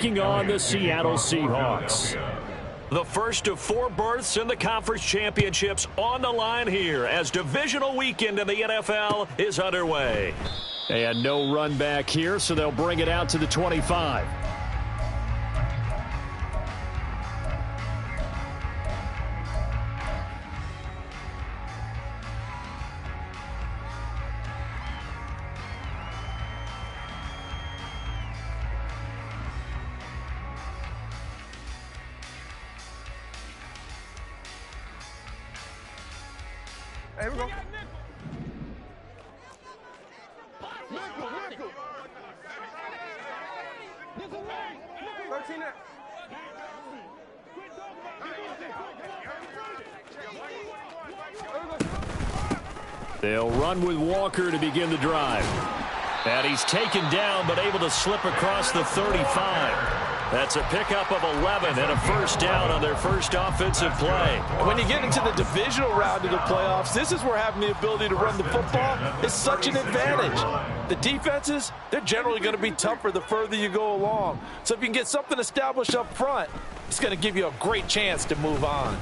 taking on the Seattle Seahawks. The first of 4 berths in the conference championships on the line here as divisional weekend in the NFL is underway. And no run back here, so they'll bring it out to the 25. Here we go. Nickel. 13 there. They'll run with Walker to begin the drive. And he's taken down but able to slip across the 35. That's a pickup of 11 and a first down on their first offensive play. When you get into the divisional round of the playoffs, this is where having the ability to run the football is such an advantage. The defenses, they're generally going to be tougher the further you go along. So if you can get something established up front, it's going to give you a great chance to move on.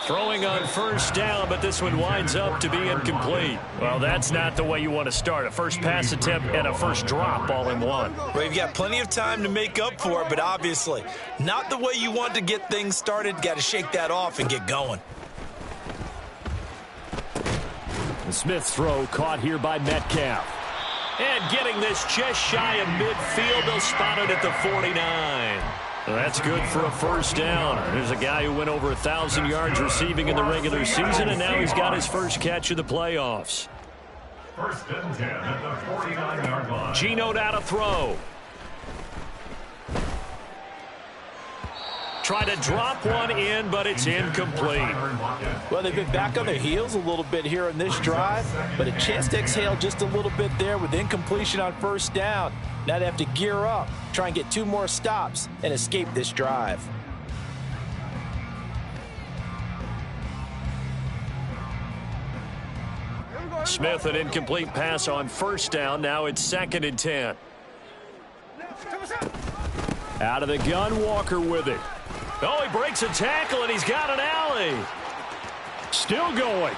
Throwing on first down, but this one winds up to be incomplete. Well, that's not the way you want to start. A first pass attempt and a first drop all in one. Well, you've got plenty of time to make up for it, but obviously not the way you want to get things started. Got to shake that off and get going. The Smith's throw caught here by Metcalf. And getting this just shy of midfield, they'll spot it at the 49. That's good for a first down. There's a guy who went over 1,000 yards receiving in the regular season, and now he's got his first catch of the playoffs. First and 10 at the 49-yard line. Geno out of throw. Try to drop one in, but it's incomplete. Well, they've been back on their heels a little bit here in this drive, but a chance to exhale just a little bit there with incompletion on first down. Now they have to gear up, try and get 2 more stops, and escape this drive. Smith, an incomplete pass on first down. Now it's 2nd and 10. Out of the gun, Walker with it. Oh, he breaks a tackle, and he's got an alley. Still going.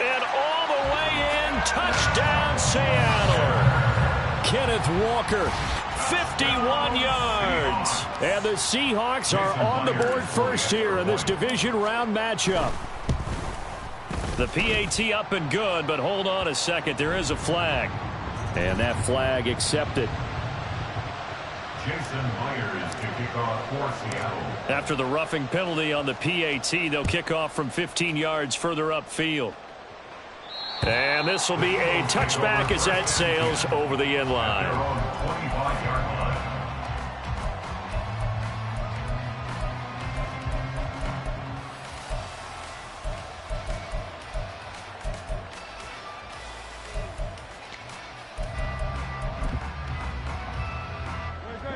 And all the way in, touchdown Seattle. Kenneth Walker, 51 yards. And the Seahawks are on the board first here in this division round matchup. The PAT up and good, but hold on a second. There is a flag. And that flag accepted. Jason Myers to kick off for Seattle. After the roughing penalty on the PAT, they'll kick off from 15 yards further upfield. And this will be a touchback as that sails over the end line. 25-yard line.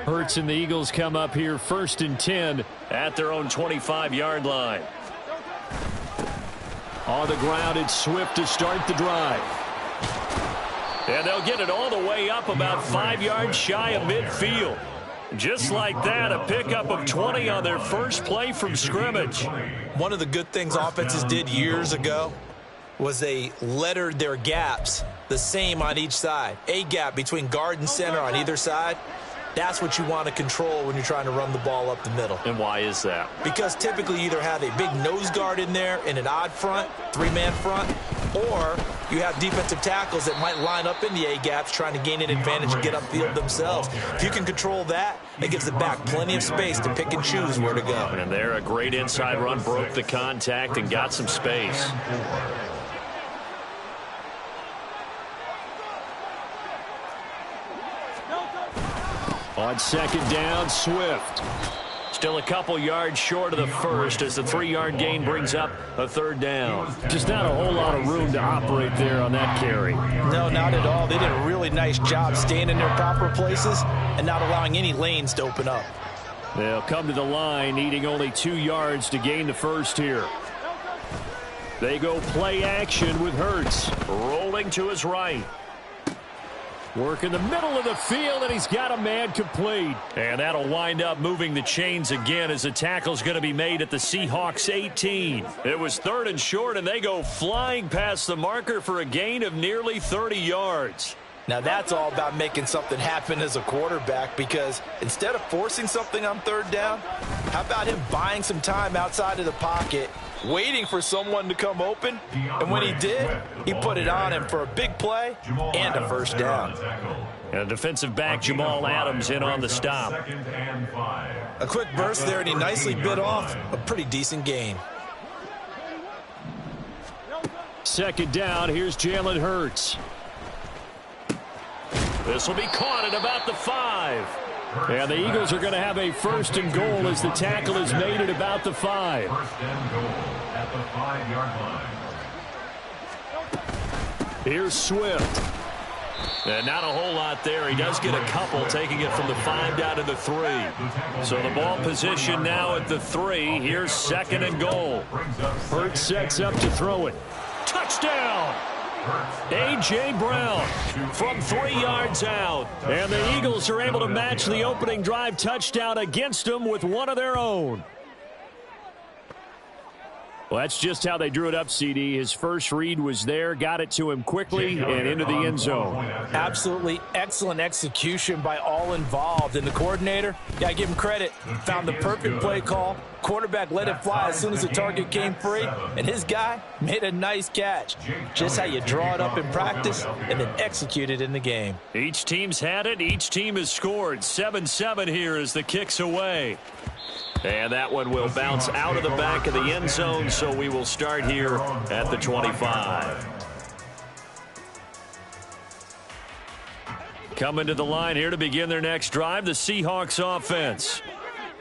Hurts and the Eagles come up here 1st and 10 at their own 25-yard line. On the ground, it's Swift to start the drive. And they'll get it all the way up about 5 yards shy of midfield. Just like that, a pickup of 20 on their first play from scrimmage. One of the good things offenses did years ago was they lettered their gaps the same on each side. A gap between guard and center on either side. That's what you want to control when you're trying to run the ball up the middle. And why is that? Because typically you either have a big nose guard in there in an odd front, 3-man front, or you have defensive tackles that might line up in the A-gaps trying to gain an advantage and get upfield themselves. If you can control that, it gives the back plenty of space to pick and choose where to go. And there, a great inside run, broke the contact and got some space. On 2nd down, Swift. Still a couple yards short of the first as the 3-yard gain brings up a 3rd down. Just not a whole lot of room to operate there on that carry. No, not at all. They did a really nice job staying in their proper places and not allowing any lanes to open up. They'll come to the line needing only 2 yards to gain the first here. They go play action with Hurts. Rolling to his right. Work in the middle of the field, and he's got a man complete. And that'll wind up moving the chains again as the tackle's going to be made at the Seahawks 18. It was 3rd and short, and they go flying past the marker for a gain of nearly 30 yards. Now that's all about making something happen as a quarterback, because instead of forcing something on 3rd down, how about him buying some time outside of the pocket, waiting for someone to come open, and when he did, he put it on him for a big play and a 1st down. And defensive back Jamal Adams in on the stop. A quick burst there, and he nicely bit off a pretty decent gain. 2nd down, here's Jalen Hurts. This will be caught at about the 5. And the Eagles are going to have a 1st and goal as the tackle is made at about the 5. 1st and goal at the 5-yard line. Here's Swift. And not a whole lot there. He does get a couple, taking it from the 5 down to the 3. So the ball position now at the 3. Here's 2nd and goal. Hurts sets up to throw it. Touchdown! A.J. Brown from 3 yards out. And the Eagles are able to match the opening drive touchdown against them with one of their own. Well, that's just how they drew it up, CD. His first read was there, got it to him quickly, and into the end zone. Absolutely excellent execution by all involved. And the coordinator, got to give him credit, found the perfect play call. Quarterback let it fly as soon as the target came free, and his guy made a nice catch. Just how you draw it up in practice and then execute it in the game. Each team's had it. Each team has scored. 7-7 here as the kick's away. And that one will bounce out of the back of the end zone, so we will start here at the 25. Coming to the line here to begin their next drive, the Seahawks offense.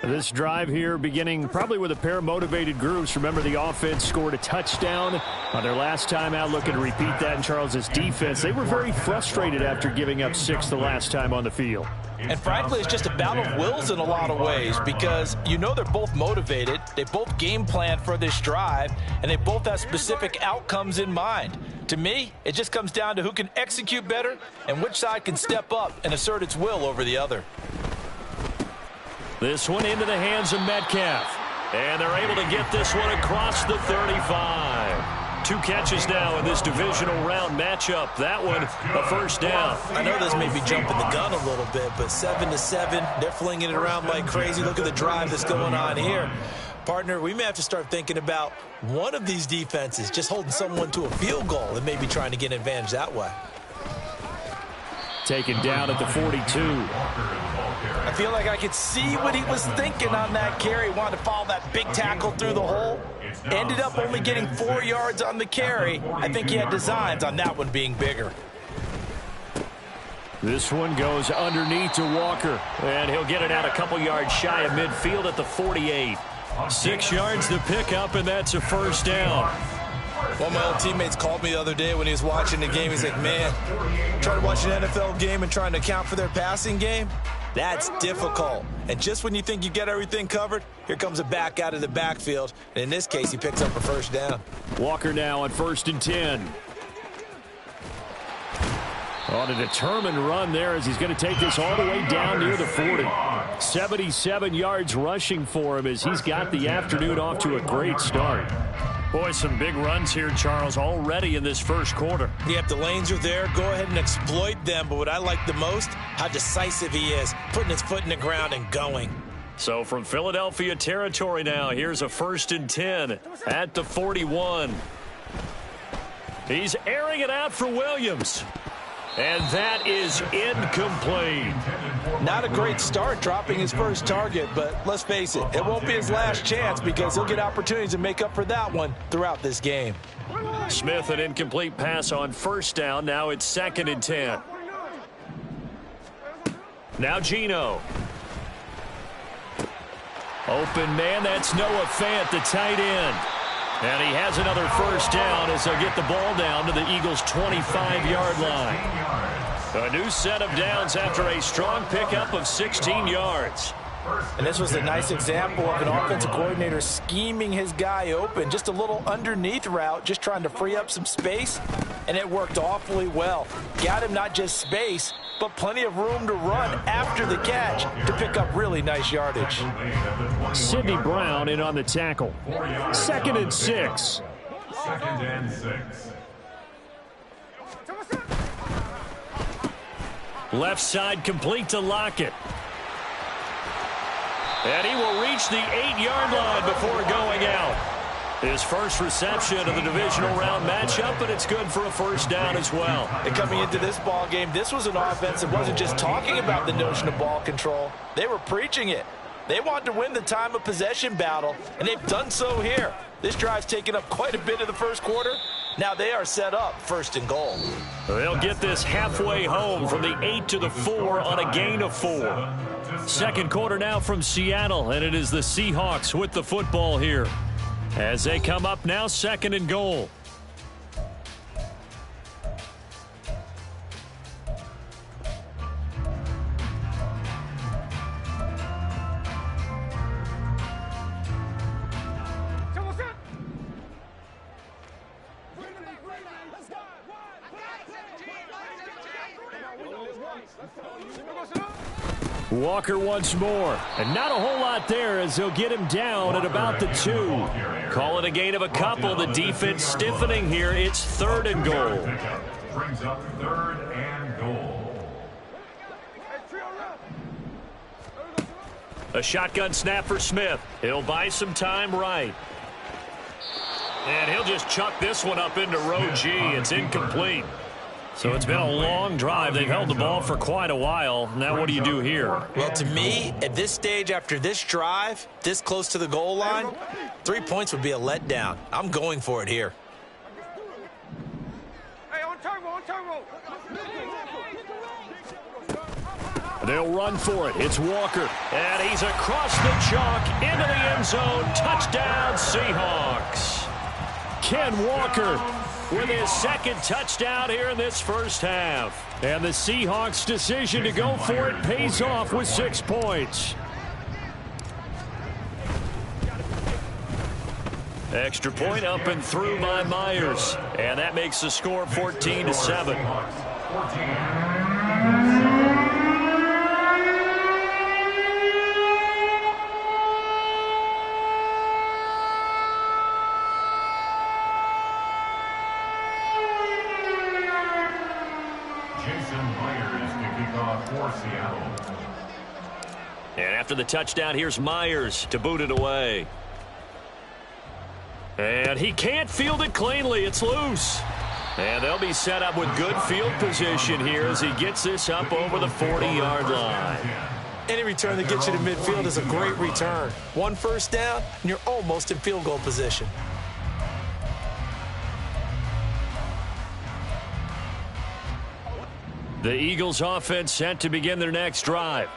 This drive here beginning probably with a pair of motivated groups. Remember, the offense scored a touchdown on their last time out, looking to repeat that in Charles's defense. They were very frustrated after giving up 6 the last time on the field. And frankly, it's just a battle of wills in a lot of ways, because you know they're both motivated, they both game plan for this drive, and they both have specific outcomes in mind. To me, it just comes down to who can execute better and which side can step up and assert its will over the other. This one into the hands of Metcalf. And they're able to get this one across the 35. 2 catches now in this divisional round matchup. That one, a 1st down. I know this may be jumping the gun a little bit, but 7-7, they're flinging it around like crazy. Look at the drive that's going on here. Partner, we may have to start thinking about one of these defenses just holding someone to a field goal and maybe trying to get an advantage that way. Taken down at the 42. I feel like I could see what he was thinking on that carry. Wanted to follow that big tackle through the hole. Ended up only getting 4 yards on the carry. I think he had designs on that one being bigger. This one goes underneath to Walker. And he'll get it out a couple yards shy of midfield at the 48. 6 yards to pick up, and that's a 1st down. One of my old teammates called me the other day when he was watching the game. He's like, man, trying to watch an NFL game and trying to account for their passing game, that's difficult. And just when you think you get everything covered, here comes a back out of the backfield. And in this case, he picks up a 1st down. Walker now on 1st and 10. On a determined run there as he's going to take this all the way down near the 40. 77 yards rushing for him as he's got the afternoon off to a great start. Boy, some big runs here, Charles, already in this 1st quarter. Yep, the lanes are there. Go ahead and exploit them. But what I like the most, how decisive he is, putting his foot in the ground and going. So from Philadelphia territory now, here's a 1st and 10 at the 41. He's airing it out for Williams. And that is incomplete. Not a great start dropping his first target, but let's face it, it won't be his last chance because he'll get opportunities to make up for that one throughout this game. Smith, an incomplete pass on 1st down. Now it's 2nd and 10. Now Geno. Open man, that's Noah Fant, the tight end. And he has another 1st down as they'll get the ball down to the Eagles' 25-yard line. A new set of downs after a strong pickup of 16 yards. And this was a nice example of an offensive coordinator scheming his guy open. Just a little underneath route, just trying to free up some space, and it worked awfully well. Got him not just space, but plenty of room to run after the catch to pick up really nice yardage. Sidney Brown in on the tackle. 2nd and 6. 2nd and 6. Left side complete to Lockett. And he will reach the 8-yard line before going out. His first reception of the divisional round matchup, but it's good for a first down as well. And coming into this ball game, this was an offense that wasn't just talking about the notion of ball control. They were preaching it. They wanted to win the time of possession battle, and they've done so here. This drive's taken up quite a bit of the first quarter. Now they are set up 1st and goal. They'll get this halfway home from the 8 to the 4 on a gain of 4. Second quarter now from Seattle, and it is the Seahawks with the football here. As they come up now, 2nd and goal. Walker once more, and not a whole lot there as they'll get him down at about the 2. Call it a gain of a couple. The defense stiffening here. It's 3rd and goal. Brings up 3rd and goal. A shotgun snap for Smith. He'll buy some time right. And he'll just chuck this one up into row G. It's incomplete. So it's been a long drive. They've held the ball for quite a while. Now what do you do here? Well, to me, at this stage after this drive, this close to the goal line, 3 points would be a letdown. I'm going for it here. Hey, on turbo. They'll run for it. It's Walker. And he's across the chalk into the end zone. Touchdown, Seahawks. Ken Walker with his 2nd touchdown here in this first half. And the Seahawks' decision to go for it pays off with 6 points. Extra point up and through by Myers. And that makes the score 14-7. And after the touchdown, here's Myers to boot it away. And he can't field it cleanly. It's loose. And they'll be set up with good field position here as he gets this up over the 40-yard line. Any return that gets you to midfield is a great return. 1 first down, and you're almost in field goal position. The Eagles offense set to begin their next drive.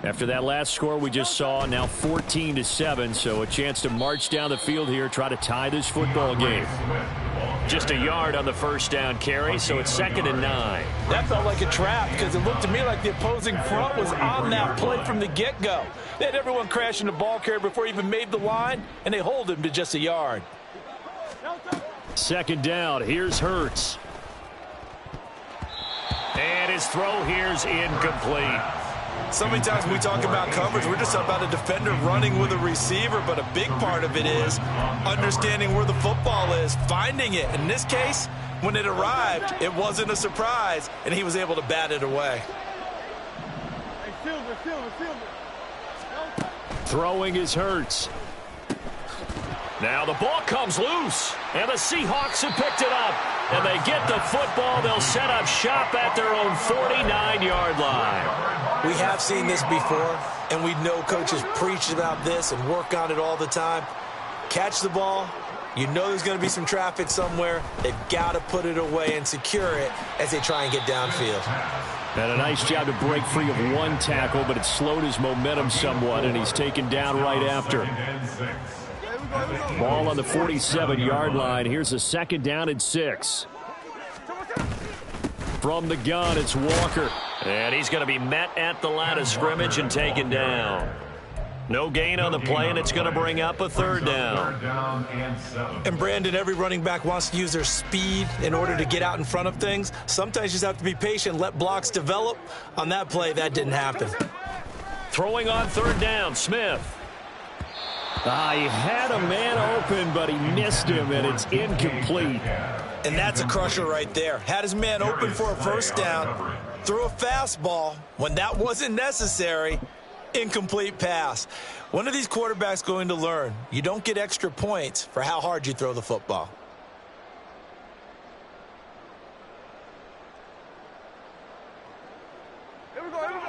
After that last score we just saw, now 14-7, so a chance to march down the field here, try to tie this football game. Just a yard on the first down carry, so it's 2nd and 9. That felt like a trap because it looked to me like the opposing front was on that play from the get-go. They had everyone crashing the ball carrier before he even made the line, and they hold him to just a yard. 2nd down, here's Hurts. And his throw here's incomplete. So many times when we talk about coverage, we're just about a defender running with a receiver, but a big part of it is understanding where the football is, finding it. In this case, when it arrived, it wasn't a surprise, and he was able to bat it away. Throwing is Hurts. Now the ball comes loose, and the Seahawks have picked it up. And they get the football. They'll set up shop at their own 49-yard line. We have seen this before, and we know coaches preach about this and work on it all the time. Catch the ball. You know there's going to be some traffic somewhere. They've got to put it away and secure it as they try and get downfield. And a nice job to break free of one tackle, but it slowed his momentum somewhat, and he's taken down right after. Ball on the 47-yard line. Here's a 2nd down and 6. From the gun, it's Walker. And he's going to be met at the line of scrimmage and taken down. No gain on the play, and it's going to bring up a third down. Third down and 7. And Brandon, every running back wants to use their speed in order to get out in front of things. Sometimes you just have to be patient, let blocks develop. On that play, that didn't happen. Throwing on third down, Smith. He had a man open, but he missed him, and it's incomplete. And that's a crusher right there. Had his man open for a first down, threw a fastball when that wasn't necessary, incomplete pass. When are these quarterbacks going to learn? You don't get extra points for how hard you throw the football.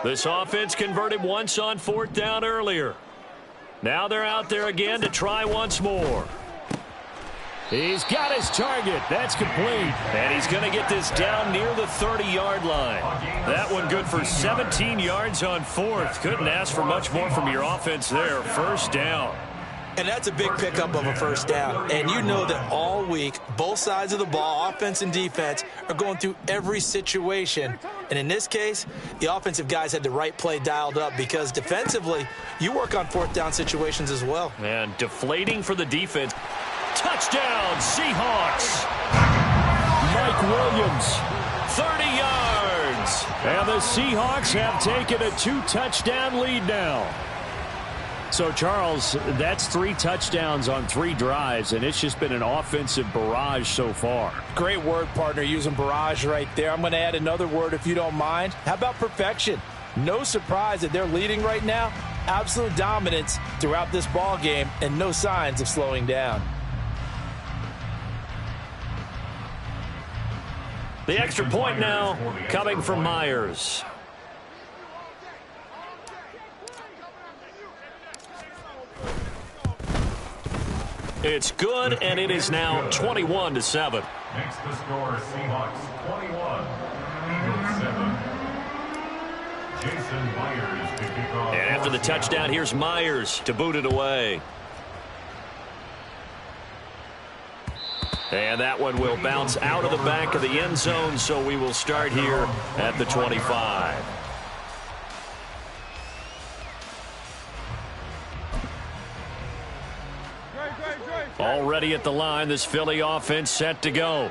This offense converted once on fourth down earlier. Now they're out there again to try once more. He's got his target. That's complete. And he's going to get this down near the 30-yard line. That one good for 17 yards on fourth. Couldn't ask for much more from your offense there. First down. And that's a big pickup of a first down. And you know that all week, both sides of the ball, offense and defense, are going through every situation. And in this case, the offensive guys had the right play dialed up because defensively, you work on fourth down situations as well. And deflating for the defense. Touchdown, Seahawks. Mike Williams. 30 yards. And the Seahawks have taken a 2-touchdown lead now. So, Charles, that's 3 touchdowns on 3 drives, and it's just been an offensive barrage so far. Great word, partner, using barrage right there. I'm going to add another word if you don't mind. How about perfection? No surprise that they're leading right now. Absolute dominance throughout this ball game and no signs of slowing down. The extra point now coming from Myers. It's good, and it is now 21-7. Makes the score Seahawks 21, Eagles 7. Jason Myers to kick off. And after the touchdown, here's Myers to boot it away. And that one will bounce out of the back of the end zone, so we will start here at the 25. Already at the line, this Philly offense set to go.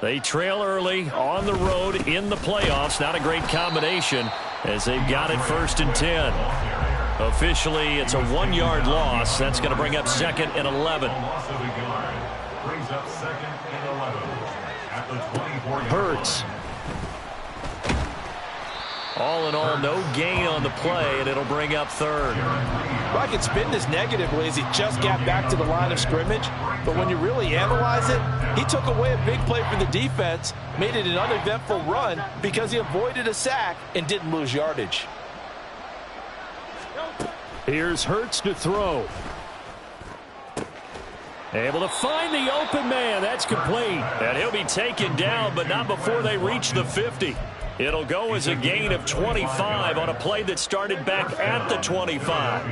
They trail early on the road in the playoffs. Not a great combination as they've got it 1st and 10. Officially, it's a 1-yard loss. That's going to bring up 2nd and 11. Brings up 2nd and 11 at the 24-yard Hurts. All in all, no gain on the play, and it'll bring up 3rd. Well, I can spin this negatively as he just got back to the line of scrimmage. But when you really analyze it, he took away a big play for the defense, made it an uneventful run because he avoided a sack and didn't lose yardage. Here's Hurts to throw. Able to find the open man. That's complete. And he'll be taken down, but not before they reach the 50. It'll go as a gain of 25 on a play that started back at the 25.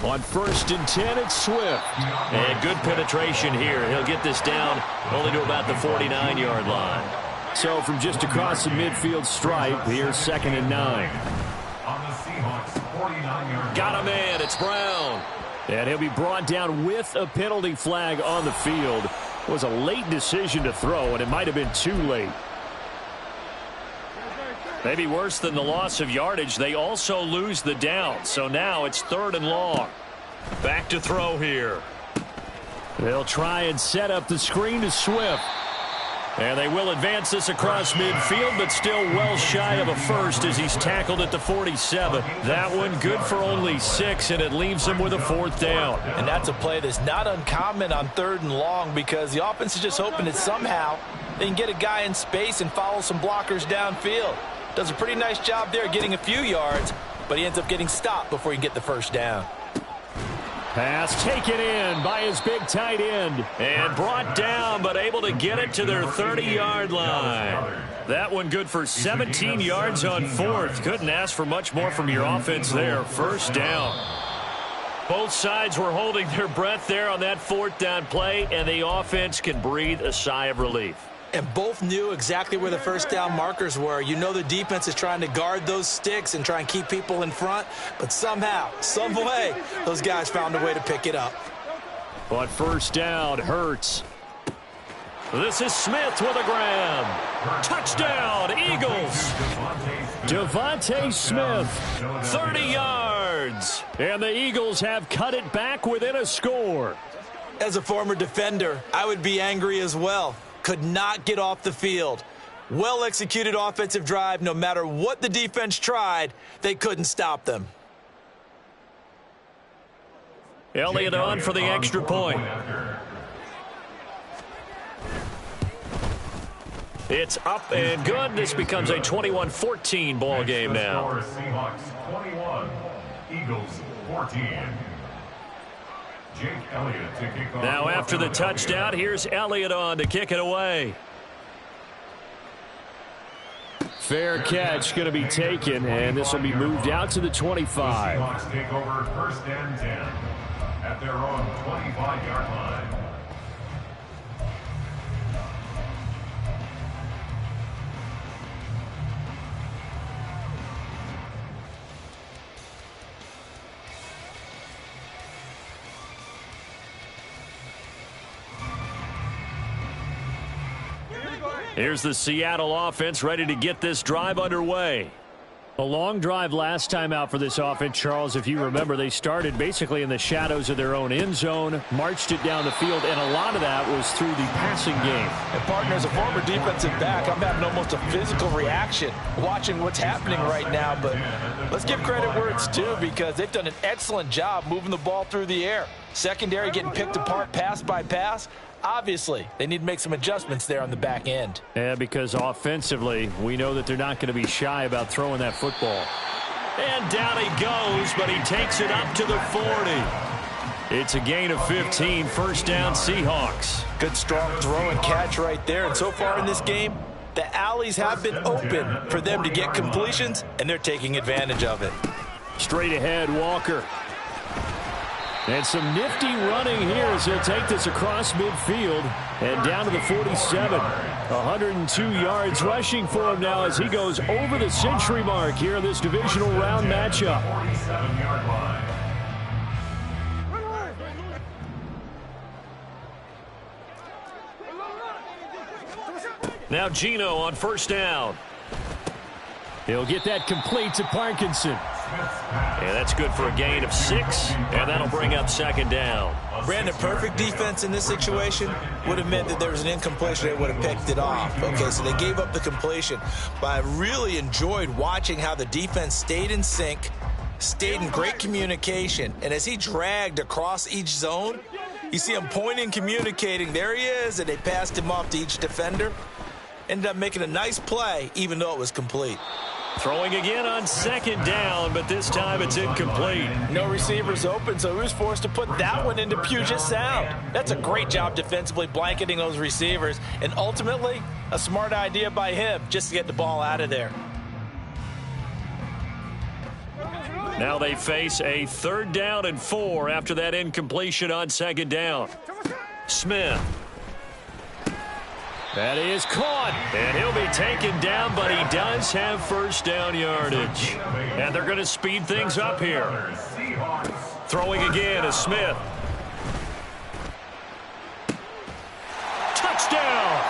On 1st and 10, it's Swift. And good penetration here. He'll get this down only to about the 49-yard line. So from just across the midfield stripe, here's 2nd and 9. on the Seahawks 49-yard. Got a man. It's Brown. And he'll be brought down with a penalty flag on the field. It was a late decision to throw, and it might have been too late. Maybe worse than the loss of yardage, they also lose the down. So now it's 3rd and long. Back to throw here. They'll try and set up the screen to Swift. And they will advance this across midfield, but still well shy of a first as he's tackled at the 47. That one good for only 6, and it leaves him with a 4th down. And that's a play that's not uncommon on 3rd and long because the offense is just hoping that somehow they can get a guy in space and follow some blockers downfield. Does a pretty nice job there getting a few yards, but he ends up getting stopped before he can get the 1st down. Pass taken in by his big tight end. And brought down, but able to get it to their 30-yard line. That one good for 17 yards on 4th. Couldn't ask for much more from your offense there. 1st down. Both sides were holding their breath there on that 4th down play, and the offense can breathe a sigh of relief. And both knew exactly where the first down markers were. You know the defense is trying to guard those sticks and try and keep people in front, but somehow, some way, those guys found a way to pick it up. But first down, Hurts. This is Smith with a grab. Touchdown, Eagles. Devontae Smith, 30 yards. And the Eagles have cut it back within a score. As a former defender, I would be angry as well. Could not get off the field. Well-executed offensive drive. No matter what the defense tried, they couldn't stop them. Elliott on for the extra point. It's up and good. This becomes a 21-14 ball game now. Seahawks 21, Eagles 14. Jake Elliott to kick off. Now after the touchdown, here's Elliott on to kick it away. Fair catch going to be taken, and this will be moved out to the 25. Seahawks take over first and 10 at their own 25-yard line. Here's the Seattle offense ready to get this drive underway. A long drive last time out for this offense, Charles. If you remember, they started basically in the shadows of their own end zone, marched it down the field, and a lot of that was through the passing game. And partner, as a former defensive back, I'm having almost a physical reaction watching what's happening right now. But let's give credit where it's due, because they've done an excellent job moving the ball through the air. Secondary getting picked apart pass by pass. Obviously, they need to make some adjustments there on the back end. Yeah, because offensively, we know that they're not going to be shy about throwing that football. And down he goes, but he takes it up to the 40. It's a gain of 15, first down Seahawks. Good strong throw and catch right there. And so far in this game, the alleys have been open for them to get completions, and they're taking advantage of it. Straight ahead, Walker. And some nifty running here as he'll take this across midfield and down to the 47. 102 yards rushing for him now as he goes over the century mark here in this divisional round matchup. 47-yard line. Now Geno on first down. He'll get that complete to Parkinson. And that's good for a gain of 6, and that'll bring up second down. Brandon, perfect defense in this situation would have meant that there was an incompletion. They would have picked it off. Okay, so they gave up the completion. But I really enjoyed watching how the defense stayed in sync, stayed in great communication. And as he dragged across each zone, you see him pointing, communicating. There he is, and they passed him off to each defender. Ended up making a nice play, even though it was complete. Throwing again on second down, but this time it's incomplete. No receivers open, so he was forced to put that one into Puget Sound. That's a great job defensively blanketing those receivers, and ultimately, a smart idea by him just to get the ball out of there. Now they face a 3rd down and 4 after that incompletion on second down. Smith. That is caught, and he'll be taken down, but he does have first down yardage. And they're going to speed things up here. Throwing again is Smith. Touchdown!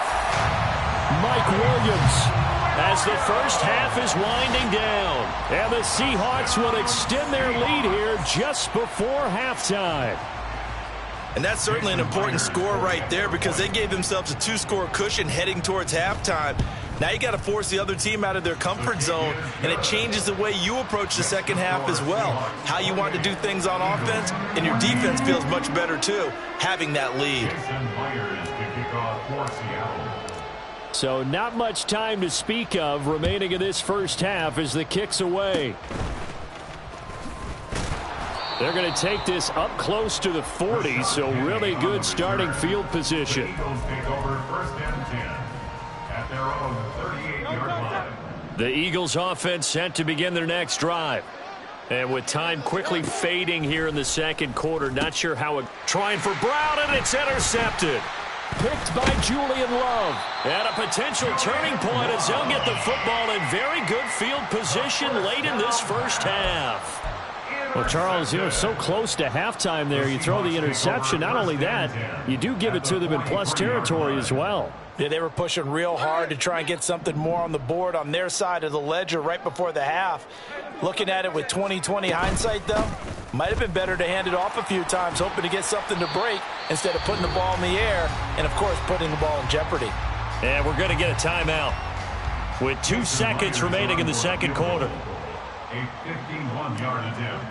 Mike Williams, as the first half is winding down. And the Seahawks will extend their lead here just before halftime. And that's certainly an important score right there, because they gave themselves a 2-score cushion heading towards halftime. Now you got to force the other team out of their comfort zone, and it changes the way you approach the second half as well. How you want to do things on offense, and your defense feels much better too, having that lead. So not much time to speak of remaining in this first half as the kick's away. They're going to take this up close to the 40, so really good starting field position. The Eagles offense set to begin their next drive. And with time quickly fading here in the second quarter, not sure how it... Trying for Brown, and it's intercepted. picked by Julian Love. And a potential turning point as they'll get the football in very good field position late in this first half. Well, Charles, so close to halftime there. You throw the interception. Not only that, you do give it to them in plus territory as well. Yeah, they were pushing real hard to try and get something more on the board on their side of the ledger right before the half. Looking at it with 20/20 hindsight, though, might have been better to hand it off a few times, hoping to get something to break instead of putting the ball in the air and, of course, putting the ball in jeopardy. And we're going to get a timeout with 2 seconds remaining in the second quarter. A 51-yard attempt.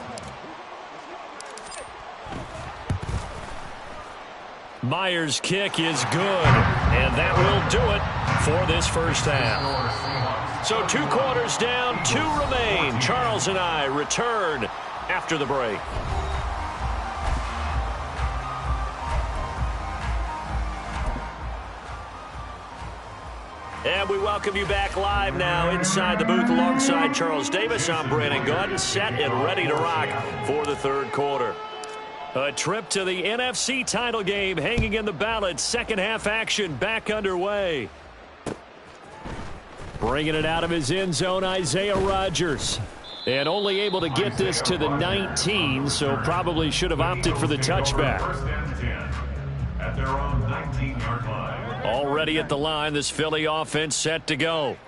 Myers' kick is good, and that will do it for this first half. So 2 quarters down, 2 remain. Charles and I return after the break. And we welcome you back live now inside the booth alongside Charles Davis. I'm Brandon Gaudin, set and ready to rock for the third quarter. A trip to the NFC title game hanging in the balance. Second half action back underway. Bringing it out of his end zone, Isaiah Rodgers. And only able to get this to the 19, so probably should have opted for the touchback. First and 10 at their own 19-yard line. Already at the line, this Philly offense set to go.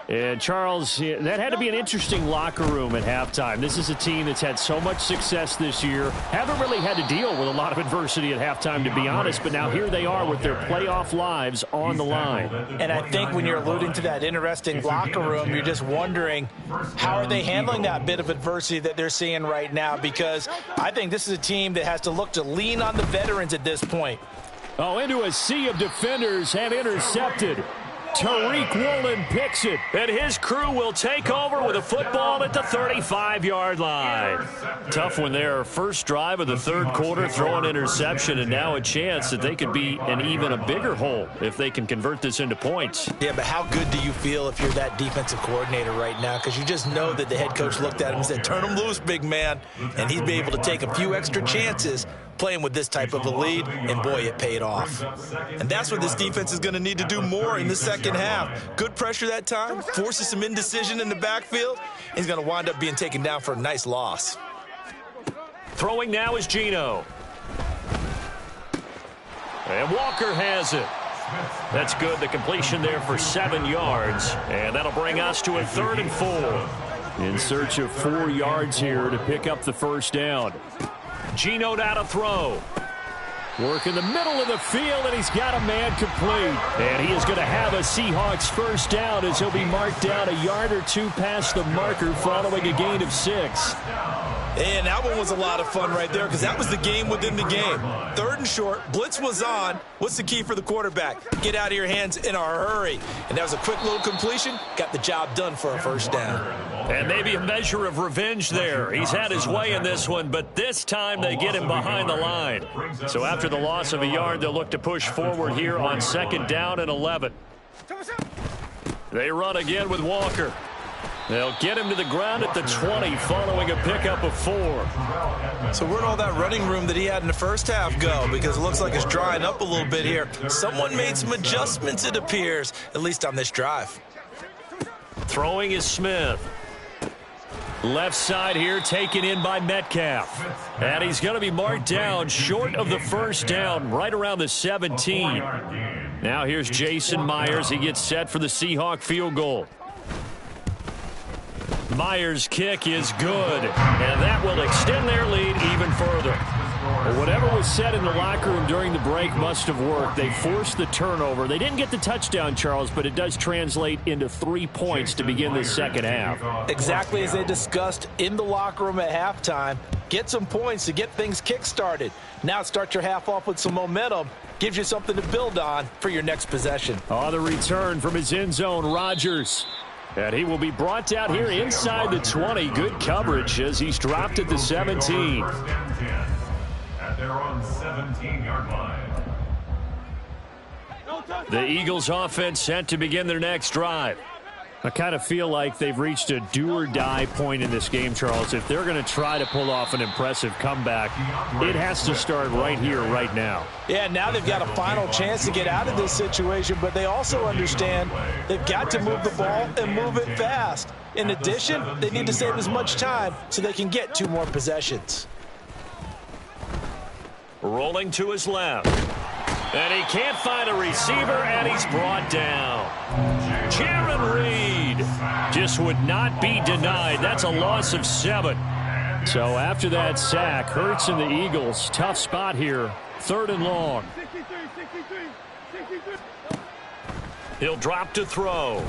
And, Charles, that had to be an interesting locker room at halftime. This is a team that's had so much success this year. Haven't really had to deal with a lot of adversity at halftime, to be honest. But now here they are with their playoff lives on the line. And I think when you're alluding to that interesting locker room, you're just wondering how are they handling that bit of adversity that they're seeing right now? Because I think this is a team that has to look to lean on the veterans at this point. Oh, into a sea of defenders and intercepted. Tariq Woolen picks it. And his crew will take over with a football at the 35-yard line. Tough one there. First drive of the third quarter, throw an interception, and now a chance that they could be in even a bigger hole if they can convert this into points. Yeah, but how good do you feel if you're that defensive coordinator right now? Because you just know that the head coach looked at him and said, turn him loose, big man. And he'd be able to take a few extra chances playing with this type of a lead, and boy, it paid off. And that's what this defense is going to need to do more in the second half. Good pressure that time, forces some indecision in the backfield, and he's going to wind up being taken down for a nice loss. Throwing now is Geno. And Walker has it. That's good. The completion there for 7 yards, and that'll bring us to a 3rd and 4. In search of 4 yards here to pick up the first down. Geno now to throw. Work in the middle of the field, and he's got a man complete. And he is going to have a Seahawks first down as he'll be marked down a yard or 2 past the marker following a gain of 6. And that one was a lot of fun right there because that was the game within the game. 3rd and short, blitz was on. What's the key for the quarterback? Get out of your hands in a hurry. And that was a quick little completion. Got the job done for a first down. And maybe a measure of revenge there. He's had his way in this one, but this time they get him behind the line. So after the loss of a yard, they'll look to push forward here on 2nd down and 11. They run again with Walker. They'll get him to the ground at the 20 following a pickup of 4. So where'd all that running room that he had in the first half go? Because it looks like it's drying up a little bit here. Someone made some adjustments, it appears, at least on this drive. Throwing is Smith. Left side here taken in by Metcalf. And he's going to be marked down short of the first down, right around the 17. Now here's Jason Myers. He gets set for the Seahawk field goal. Myers' kick is good, and that will extend their lead even further. Well, whatever was said in the locker room during the break must have worked. They forced the turnover. They didn't get the touchdown, Charles, but it does translate into 3 points to begin the second half. Exactly as they discussed in the locker room at halftime. Get some points to get things kick-started. Now start your half off with some momentum. Gives you something to build on for your next possession. On the return from his end zone, Rodgers. And he will be brought down here inside the 20. Good coverage as he's dropped at the 17. At their own 17-yard line. The Eagles offense set to begin their next drive. I kind of feel like they've reached a do-or-die point in this game, Charles. If they're going to try to pull off an impressive comeback, it has to start right here, right now. Yeah, now they've got a final chance to get out of this situation, but they also understand they've got to move the ball and move it fast. In addition, they need to save as much time so they can get 2 more possessions. Rolling to his left. And he can't find a receiver, and he's brought down. Jarran Reed just would not be denied. That's a loss of 7. So after that sack, Hurts and the Eagles, tough spot here, 3rd and long. He'll drop to throw.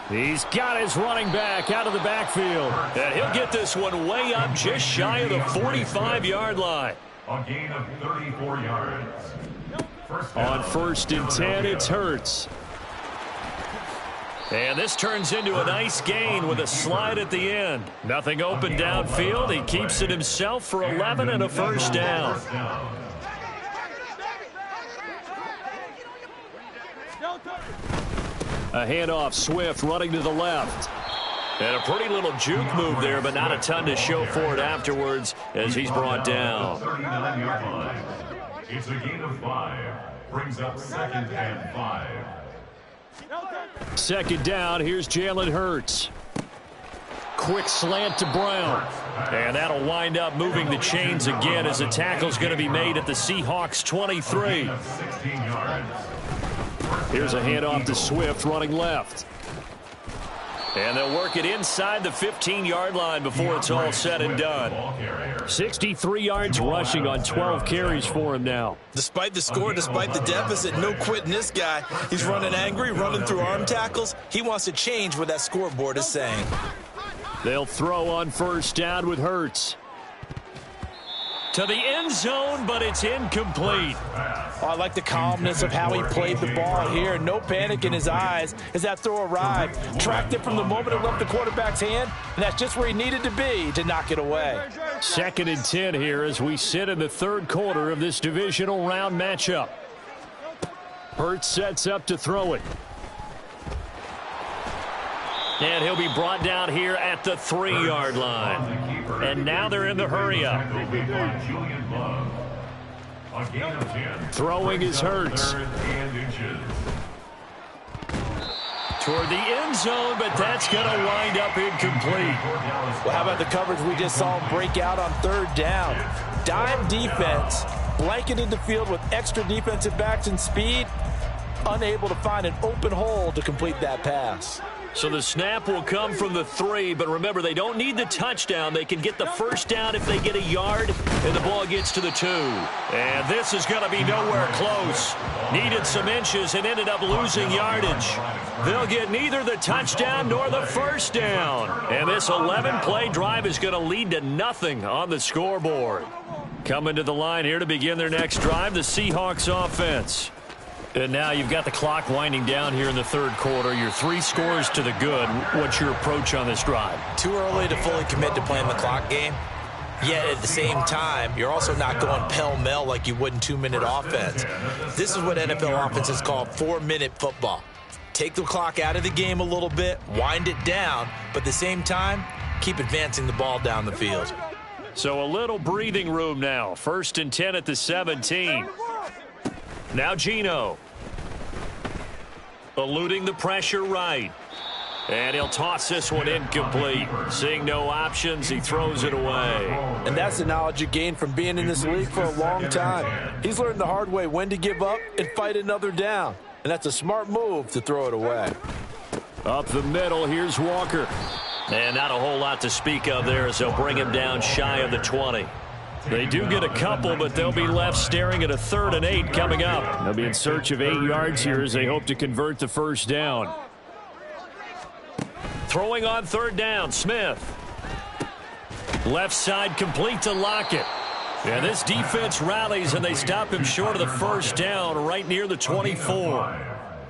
He's got his running back out of the backfield. And he'll get this one way up just shy of the 45-yard line. A gain of 34 yards. On 1st and 10, it's Hurts. And this turns into a nice gain with a slide at the end. Nothing open downfield. He keeps it himself for 11 and a first down. A handoff, Swift running to the left. And a pretty little juke move there, but not a ton to show for it afterwards as he's brought down. 39-yard line. It's a gain of 5. Brings up 2nd and 5. 2nd down, here's Jalen Hurts. Quick slant to Brown. And that'll wind up moving the chains again as the tackle's going to be made at the Seahawks 23. 16 yards. Here's a handoff to Swift running left. And they'll work it inside the 15-yard line before it's all said and done. 63 yards rushing on 12 carries for him now. Despite the score, despite the deficit, no quitting this guy. He's running angry, running through arm tackles. He wants to change what that scoreboard is saying. They'll throw on 1st down with Hurts. To the end zone, but it's incomplete. Oh, I like the calmness of how he played the ball here. No panic in his eyes as that throw arrived. Tracked it from the moment it left the quarterback's hand, and that's just where he needed to be to knock it away. 2nd and 10 here as we sit in the 3rd quarter of this divisional round matchup. Hurts sets up to throw it. And he'll be brought down here at the 3-yard line. And now they're in the hurry-up. Throwing is Hurts. Toward the end zone, but that's going to wind up incomplete. Well, how about the coverage we just saw him break out on 3rd down? Dime defense, blanketed the field with extra defensive backs and speed, unable to find an open hole to complete that pass. So the snap will come from the 3, but remember, they don't need the touchdown. They can get the 1st down if they get a yard, and the ball gets to the 2. And this is going to be nowhere close. Needed some inches and ended up losing yardage. They'll get neither the touchdown nor the 1st down. And this 11-play drive is going to lead to nothing on the scoreboard. Coming to the line here to begin their next drive, the Seahawks offense. And now you've got the clock winding down here in the 3rd quarter. You're 3 scores to the good. What's your approach on this drive? Too early to fully commit to playing the clock game. Yet at the same time, you're also not going pell-mell like you would in 2-minute offense. This is what NFL offenses call 4-minute football. Take the clock out of the game a little bit, wind it down, but at the same time, keep advancing the ball down the field. So a little breathing room now. 1st and 10 at the 17. Now Geno. Eluding the pressure right. And he'll toss this one incomplete. Seeing no options, he throws it away. And that's the knowledge you gain from being in this league for a long time. He's learned the hard way when to give up and fight another down. And that's a smart move to throw it away. Up the middle, here's Walker. And not a whole lot to speak of there as they'll bring him down shy of the 20. They do get a couple, but they'll be left staring at a 3rd and 8 coming up. They'll be in search of 8 yards here as they hope to convert the 1st down. Throwing on 3rd down, Smith. Left side complete to Lockett. And this defense rallies, and they stop him short of the 1st down right near the 24.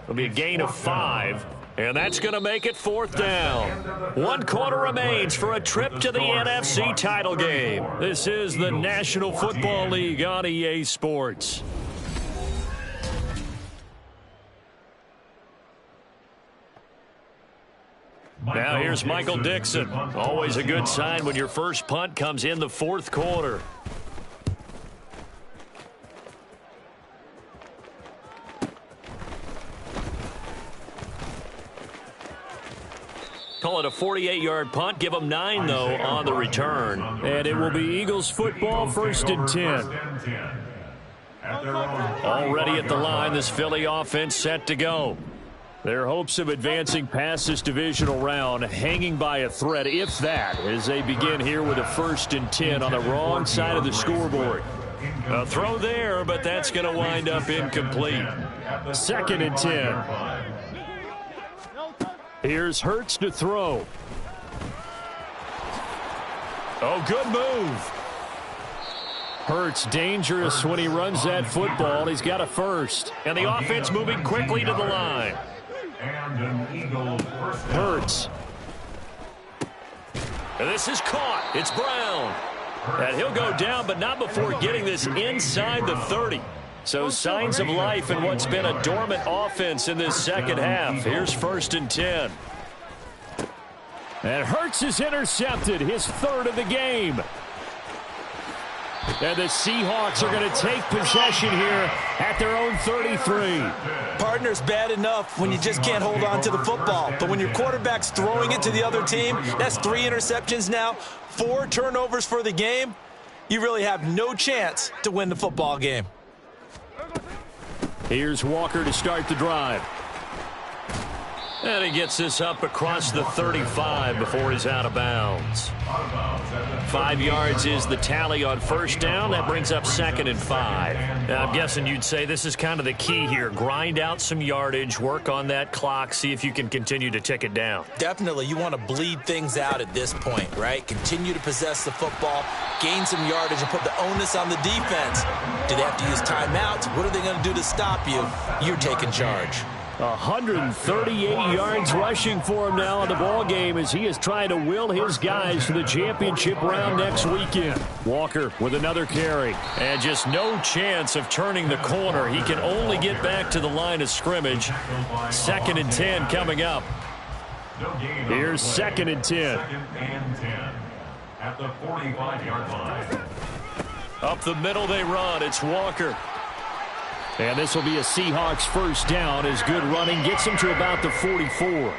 It'll be a gain of 5. And that's going to make it 4th down. 1 quarter remains for a trip to the NFC title game. This is the National Football League on EA Sports. Now here's Michael Dixon. Always a good sign when your first punt comes in the fourth quarter. Call it a 48-yard punt. Give them 9, though, on the return. And it will be Eagles football, 1st and 10. Already at the line, this Philly offense set to go. Their hopes of advancing past this divisional round hanging by a thread, if that, as they begin here with a 1st and 10 on the wrong side of the scoreboard. A throw there, but that's going to wind up incomplete. 2nd and 10. Here's Hurts to throw. Oh, good move. Hurts dangerous when he runs that football. He's got a first. And the offense moving quickly to the line. Hurts. And this is caught. It's Brown. And he'll go down, but not before getting this inside the 30. So signs of life in what's been a dormant offense in this second half. Here's 1st and 10. And Hurts is intercepted, his 3rd of the game. And the Seahawks are going to take possession here at their own 33. Partner's bad enough when you just can't hold on to the football. But when your quarterback's throwing it to the other team, that's 3 interceptions now, 4 turnovers for the game. You really have no chance to win the football game. Here's Walker to start the drive. And he gets this up across the 35 before he's out of bounds. 5 yards is the tally on 1st down. That brings up 2nd and 5. Now, I'm guessing you'd say this is kind of the key here. Grind out some yardage, work on that clock, see if you can continue to tick it down. Definitely. You want to bleed things out at this point, right? Continue to possess the football, gain some yardage, and put the onus on the defense. Do they have to use timeouts? What are they going to do to stop you? You're taking charge. 138 yards rushing for him now in the ball game as he is trying to will his guys to the championship round next weekend. Walker with another carry. And just no chance of turning the corner. He can only get back to the line of scrimmage. 2nd and 10 coming up. Here's 2nd and 10. At the 45-yard line. Up the middle they run. It's Walker. And this will be a Seahawks 1st down as good running gets him to about the 44.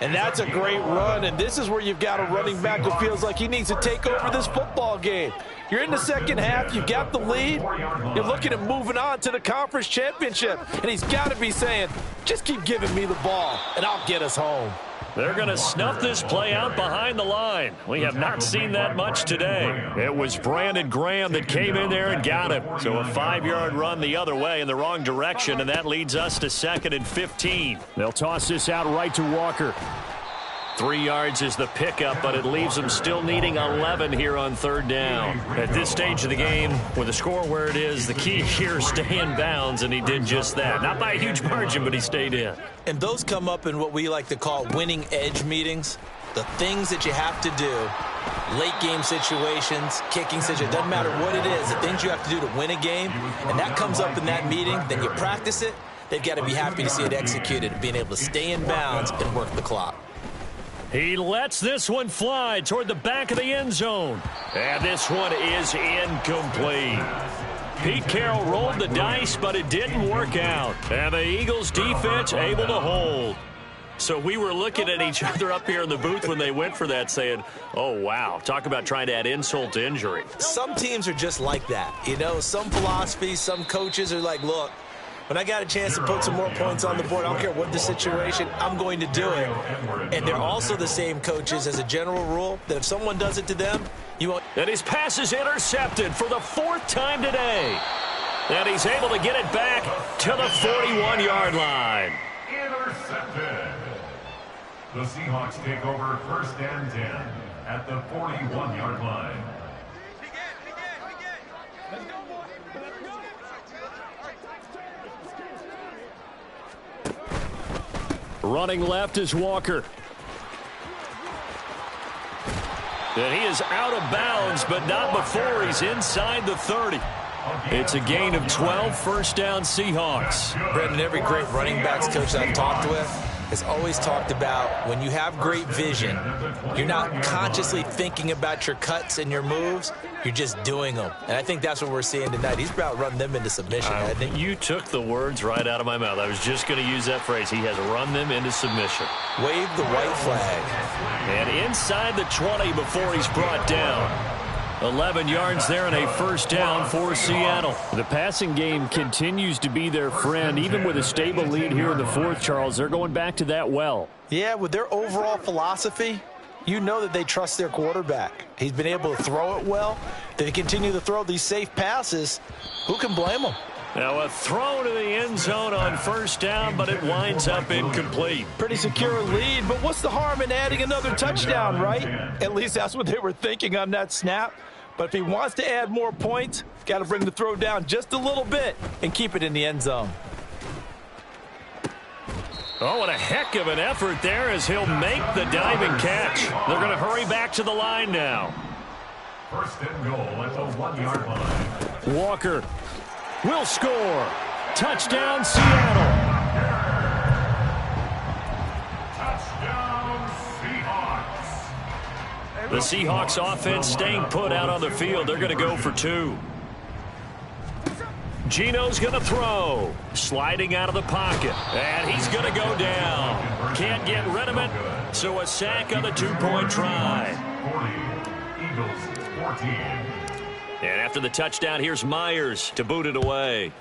And that's a great run, and this is where you've got a running back who feels like he needs to take over this football game. You're in the second half, you've got the lead, you're looking at moving on to the conference championship, and he's got to be saying, just keep giving me the ball, and I'll get us home. They're going to snuff this play out behind the line. We have not seen that much today. It was Brandon Graham that came in there and got him. So a 5-yard run the other way in the wrong direction, and that leads us to 2nd and 15. They'll toss this out right to Walker. 3 yards is the pickup, but it leaves them still needing 11 here on 3rd down. At this stage of the game, with the score where it is, the key here is stay in bounds, and he did just that. Not by a huge margin, but he stayed in. And those come up in what we like to call winning edge meetings. The things that you have to do, late game situations, kicking situations, doesn't matter what it is, the things you have to do to win a game, and that comes up in that meeting, then you practice it, they've got to be happy to see it executed, being able to stay in bounds and work the clock. He lets this one fly toward the back of the end zone. And this one is incomplete. Pete Carroll rolled the dice, but it didn't work out. And the Eagles defense able to hold. So we were looking at each other up here in the booth when they went for that saying, oh, wow, talk about trying to add insult to injury. Some teams are just like that. You know, some philosophies, some coaches are like, look, when I got a chance to put some more points on the board, I don't care what the situation, I'm going to do it. And they're also the same coaches as a general rule that if someone does it to them, you won't. And his pass is intercepted for the 4th time today. And he's able to get it back to the 41-yard line. Intercepted. The Seahawks take over 1st and 10 at the 41-yard line. Running left is Walker. And he is out of bounds, but not before he's inside the 30. It's a gain of 12, 1st down Seahawks. Brendan, every great running backs coach I've talked with, has always talked about when you have great vision, you're not consciously thinking about your cuts and your moves, you're just doing them. And I think that's what we're seeing tonight. He's about running them into submission, hasn't he? You took the words right out of my mouth. I was just going to use that phrase. He has run them into submission. Wave the white flag. And inside the 20 before he's brought down. 11 yards there and a first down for Seattle. The passing game continues to be their friend. Even with a stable lead here in the fourth, Charles, they're going back to that well. Yeah, with their overall philosophy, you know that they trust their quarterback. He's been able to throw it well. They continue to throw these safe passes. Who can blame them? Now a throw to the end zone on first down, but it winds up incomplete. Pretty secure lead, but what's the harm in adding another touchdown, right? At least that's what they were thinking on that snap. But if he wants to add more points, he's got to bring the throw down just a little bit and keep it in the end zone. Oh, and a heck of an effort there as he'll make the diving catch. They're going to hurry back to the line now. First and goal at the 1-yard line. Walker will score. Touchdown, Seattle. Touchdown, Seahawks. The Seahawks offense staying put out on the field. They're going to go for 2. Geno's going to throw. Sliding out of the pocket. And he's going to go down. Can't get rid of it. So a sack on the 2-point try. 40, Eagles 14. And after the touchdown, here's Myers to boot it away.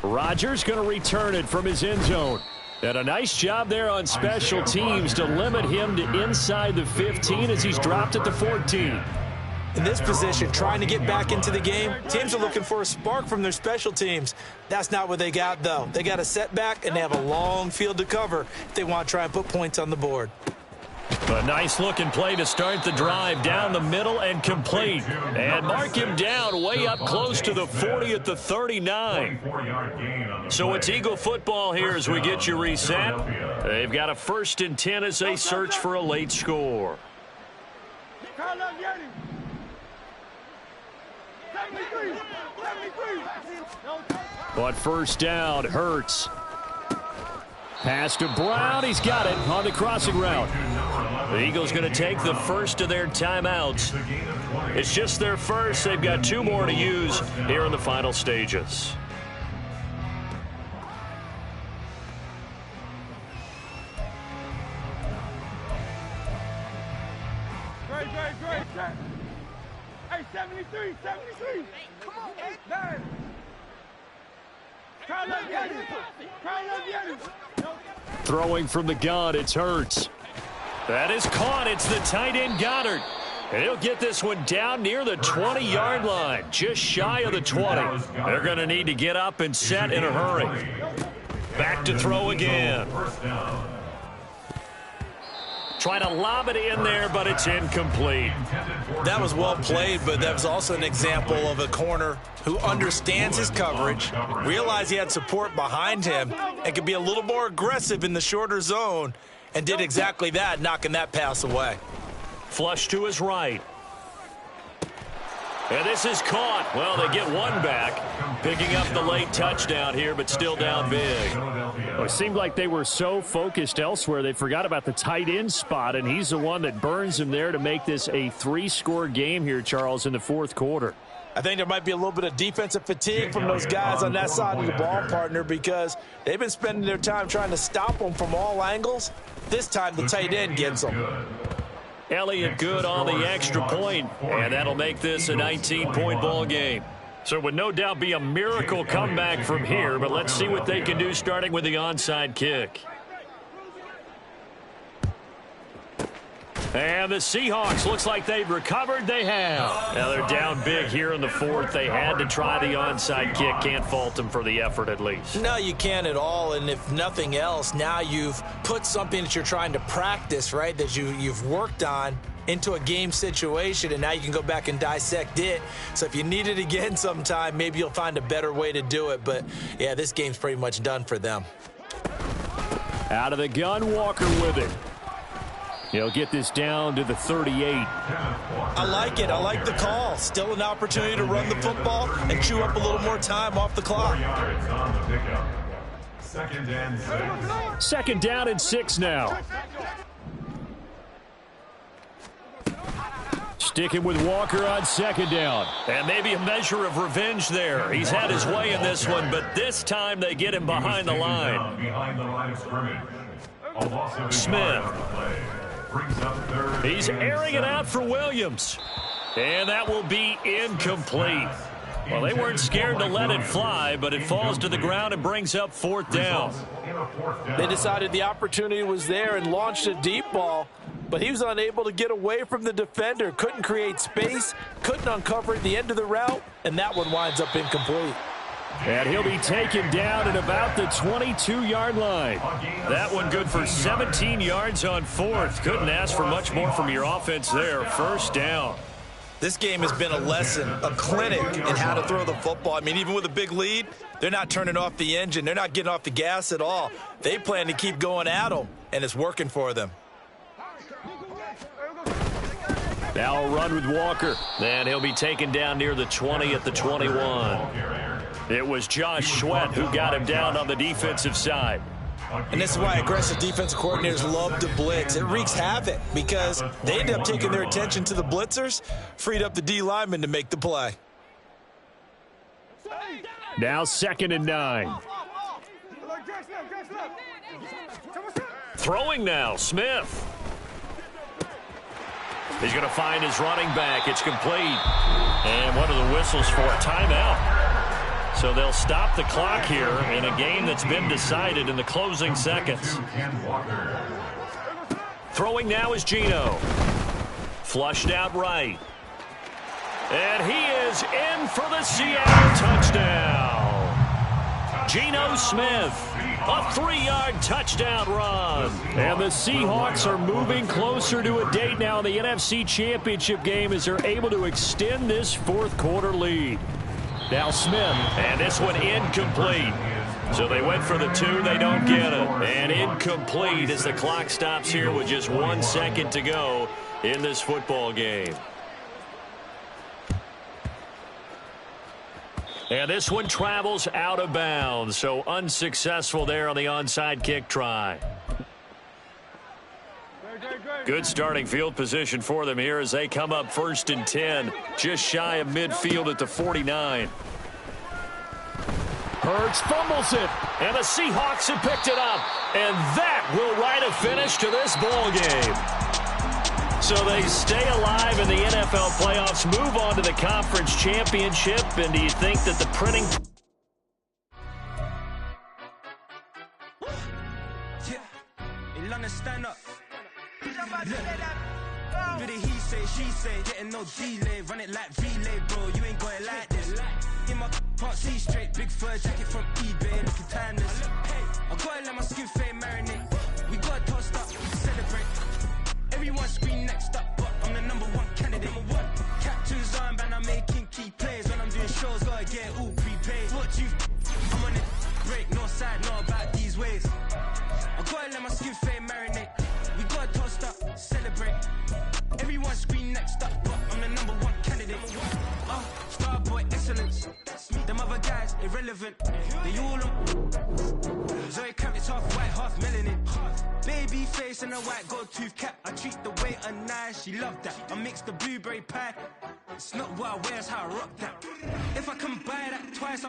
Rodgers going to return it from his end zone. And a nice job there on special teams to limit him to inside the 15 as he's dropped at the 14. In this position, trying to get back into the game, teams are looking for a spark from their special teams. That's not what they got, though. They got a setback, and they have a long field to cover if they want to try and put points on the board. A nice-looking play to start the drive down the middle and complete. And mark him down way up close to the 40 at the 39. So it's Eagle football here as we get you reset. They've got a 1st and 10 as they search for a late score. But first down, Hurts. Pass to Brown. He's got it on the crossing route. The Eagles going to take the first of their timeouts. It's just their first. They've got 2 more to use here in the final stages. Great. Hey, 73. Come on, 9. Throwing from the gun, it's Hurts. That is caught. It's the tight end Goddard. And he'll get this one down near the 20-yard line, just shy of the 20. They're going to need to get up and set in a hurry. Back to throw again. Trying to lob it in there, but it's incomplete. That was well played, but that was also an example of a corner who understands his coverage, realized he had support behind him, and could be a little more aggressive in the shorter zone, and did exactly that, knocking that pass away. Flush to his right. And this is caught. Well, they get one back. Picking up the late touchdown here, but still down big. Well, it seemed like they were so focused elsewhere, they forgot about the tight end spot, and he's the one that burns him there to make this a 3-score game here, Charles, in the fourth quarter. I think there might be a little bit of defensive fatigue from those guys on that side of the ball, partner, because they've been spending their time trying to stop them from all angles. This time, the tight end gets them. Elliott good on the extra point, and that'll make this a 19-point ball game. So it would no doubt be a miracle comeback from here, but let's see what they can do starting with the onside kick. And the Seahawks, looks like they've recovered. They have. Now they're down big here in the fourth. They had to try the onside kick. Can't fault them for the effort at least. No, you can't at all. And if nothing else, now you've put something that you're trying to practice, right, that you've worked on into a game situation, and now you can go back and dissect it. So if you need it again sometime, maybe you'll find a better way to do it. But, yeah, this game's pretty much done for them. Out of the gun, Walker with it. He'll get this down to the 38. I like it. I like the call. Still an opportunity to run the football and chew up a little more time off the clock. 4 yards on the pickup. 2nd and 6. 2nd down and 6 now. Sticking with Walker on 2nd down. And maybe a measure of revenge there. He's had his way in this one, but this time they get him behind the line. Behind the line of scrimmage. A loss of a Smith. yard on the play. Brings up 3rd He's and airing it 7. out for Williams. And that will be incomplete. Well, they weren't scared to let it fly, but it falls to the ground and brings up 4th down. They decided the opportunity was there and launched a deep ball, but he was unable to get away from the defender. Couldn't create space, couldn't uncover the end of the route, and that one winds up incomplete. And he'll be taken down at about the 22-yard line. That one good for 17 yards on 4th. Couldn't ask for much more from your offense there. 1st down. This game has been a lesson, a clinic in how to throw the football. I mean, even with a big lead, they're not turning off the engine. They're not getting off the gas at all. They plan to keep going at them, and it's working for them. Now a run with Walker. Then he'll be taken down near the 20 at the 21. It was Josh Sweat who got him down on the defensive side. And this is why aggressive defensive coordinators love to blitz. It wreaks havoc because they end up taking their attention to the blitzers, freed up the D lineman to make the play. Now 2nd and 9. Throwing now, Smith. He's going to find his running back. It's complete. And what are the whistles for? Timeout. So they'll stop the clock here in a game that's been decided in the closing seconds. Throwing now is Geno. Flushed out right. And he is in for the Seattle touchdown. Geno Smith, a 3-yard touchdown run. And the Seahawks are moving closer to a date now in the NFC Championship game as they're able to extend this 4th quarter lead. Now Smith. And this one incomplete. So they went for the 2, they don't get it. And incomplete as the clock stops here with just 1 second to go in this football game. And this one travels out of bounds, so unsuccessful there on the onside kick try. Good starting field position for them here as they come up 1st and 10, just shy of midfield at the 49. Hurts fumbles it. And the Seahawks have picked it up. And that will write a finish to this ball game. So they stay alive in the NFL playoffs, move on to the conference championship. And do you think that the printing... Stand up. Do the he say, she say, getting no delay, run it like relay, bro. You ain't got it like this. In my can't see straight, big fur jacket from eBay, looking timeless. I gotta let my skin fade marinate. We got tossed up, celebrate. Everyone scream next up, but I'm the #1 candidate. Captain's armband, I'm making key plays. When I'm doing shows, gotta get all prepaid. What you? I'm on it, break, no side, not about these ways. I gotta let my skin fade marinate. We got tossed up, celebrate. Everyone scream next up, but I'm the #1 candidate. Starboy excellence. Them other guys irrelevant. They all on. Zoe Kravitz half white, half melanin. Baby face and a white gold tooth cap. I treat the waiter nice, she loved that. I mix the blueberry pie. It's not what I wear, it's how I rock that. If I can buy that twice.